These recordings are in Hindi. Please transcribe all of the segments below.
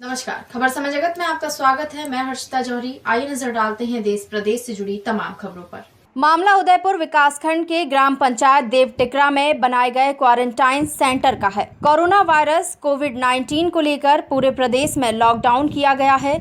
नमस्कार, खबर समय जगत में आपका स्वागत है। मैं हर्षिता जौहरी। आइए नजर डालते हैं देश प्रदेश से जुड़ी तमाम खबरों पर। मामला उदयपुर विकासखंड के ग्राम पंचायत देवटिकरा में बनाए गए क्वारंटाइन सेंटर का है। कोरोना वायरस कोविड-19 को लेकर पूरे प्रदेश में लॉकडाउन किया गया है।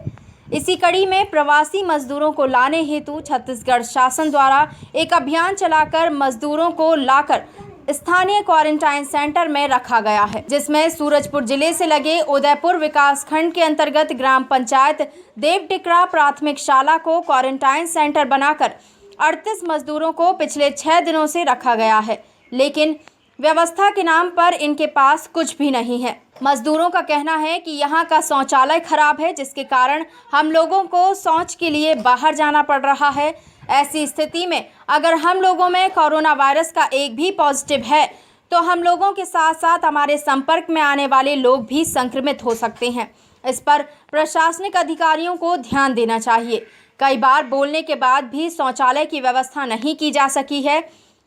इसी कड़ी में प्रवासी मजदूरों को लाने हेतु छत्तीसगढ़ शासन द्वारा एक अभियान चलाकर मजदूरों को लाकर स्थानीय क्वारंटाइन सेंटर में रखा गया है, जिसमें सूरजपुर जिले से लगे उदयपुर विकासखंड के अंतर्गत ग्राम पंचायत देवटिकरा प्राथमिक शाला को क्वारंटाइन सेंटर बनाकर 38 मजदूरों को पिछले 6 दिनों से रखा गया है, लेकिन व्यवस्था के नाम पर इनके पास कुछ भी नहीं है। मजदूरों का कहना है कि यहाँ का शौचालय खराब है, जिसके कारण हम लोगों को शौच के लिए बाहर जाना पड़ रहा है। ऐसी स्थिति में अगर हम लोगों में कोरोना वायरस का एक भी पॉजिटिव है तो हम लोगों के साथ साथ हमारे संपर्क में आने वाले लोग भी संक्रमित हो सकते हैं। इस पर प्रशासनिक अधिकारियों को ध्यान देना चाहिए। कई बार बोलने के बाद भी शौचालय की व्यवस्था नहीं की जा सकी है।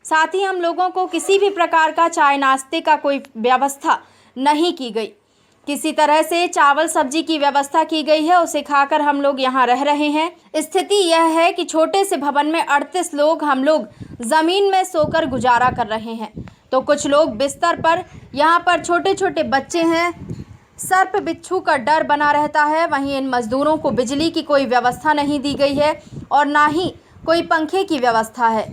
साथ ही हम लोगों को किसी भी प्रकार का चाय नाश्ते का कोई व्यवस्था नहीं की गई। किसी तरह से चावल सब्जी की व्यवस्था की गई है, उसे खाकर हम लोग यहाँ रह रहे हैं। स्थिति यह है कि छोटे से भवन में 38 लोग हम लोग ज़मीन में सोकर गुजारा कर रहे हैं, तो कुछ लोग बिस्तर पर। यहाँ पर छोटे छोटे बच्चे हैं, सर्प बिच्छू का डर बना रहता है। वहीं इन मजदूरों को बिजली की कोई व्यवस्था नहीं दी गई है और ना ही कोई पंखे की व्यवस्था है।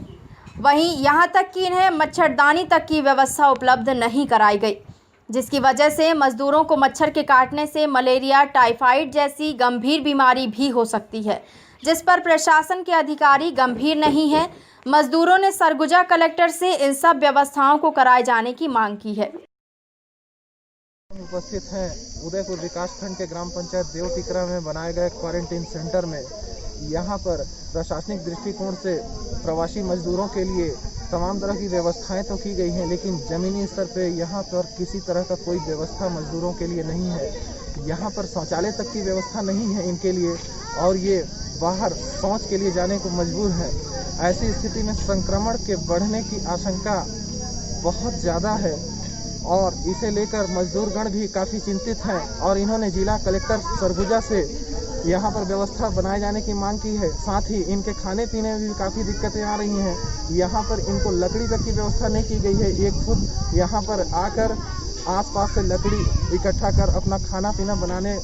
वहीं यहाँ तक कि इन्हें मच्छरदानी तक की व्यवस्था उपलब्ध नहीं कराई गई, जिसकी वजह से मजदूरों को मच्छर के काटने से मलेरिया, टाइफाइड जैसी गंभीर बीमारी भी हो सकती है, जिस पर प्रशासन के अधिकारी गंभीर नहीं है। मजदूरों ने सरगुजा कलेक्टर से इन सब व्यवस्थाओं को कराए जाने की मांग की है। उपस्थित हैं उदयपुर विकासखंड के ग्राम पंचायत देवटिकरा में बनाए गए क्वारंटाइन सेंटर में। यहाँ पर प्रशासनिक दृष्टिकोण से प्रवासी मजदूरों के लिए तमाम तरह की व्यवस्थाएं तो की गई हैं, लेकिन ज़मीनी स्तर पे यहाँ पर किसी तरह का कोई व्यवस्था मजदूरों के लिए नहीं है। यहाँ पर शौचालय तक की व्यवस्था नहीं है इनके लिए और ये बाहर शौच के लिए जाने को मजबूर है। ऐसी स्थिति में संक्रमण के बढ़ने की आशंका बहुत ज़्यादा है और इसे लेकर मजदूरगण भी काफ़ी चिंतित हैं और इन्होंने जिला कलेक्टर सरगुजा से यहाँ पर व्यवस्था बनाए जाने की मांग की है। साथ ही इनके खाने पीने में भी काफ़ी दिक्कतें आ रही हैं। यहाँ पर इनको लकड़ी तक की व्यवस्था नहीं की गई है। ये खुद यहाँ पर आकर आसपास से लकड़ी इकट्ठा कर अपना खाना पीना बनाने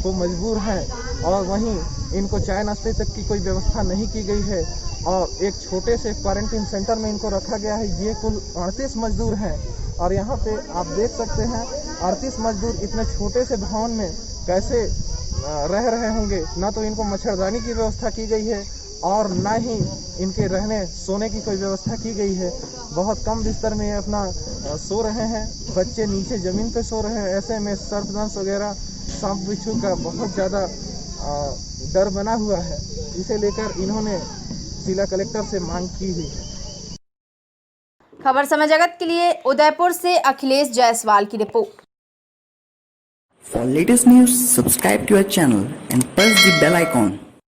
को मजबूर हैं और वहीं इनको चाय नाश्ते तक की कोई व्यवस्था नहीं की गई है और एक छोटे से क्वारंटीन सेंटर में इनको रखा गया है। ये कुल 38 मजदूर हैं और यहाँ पे आप देख सकते हैं 38 मजदूर इतने छोटे से भवन में कैसे रह रहे होंगे। ना तो इनको मच्छरदानी की व्यवस्था की गई है और ना ही इनके रहने सोने की कोई व्यवस्था की गई है। बहुत कम बिस्तर में ये अपना सो रहे हैं। बच्चे नीचे ज़मीन पे सो रहे हैं। ऐसे में सर्पदंश वगैरह सांप बिच्छू का बहुत ज़्यादा डर बना हुआ है। इसे लेकर इन्होंने जिला कलेक्टर से मांग की हुई है। खबर समय जगत के लिए उदयपुर से अखिलेश जायसवाल की report. For latest news, subscribe to our channel and press the bell icon.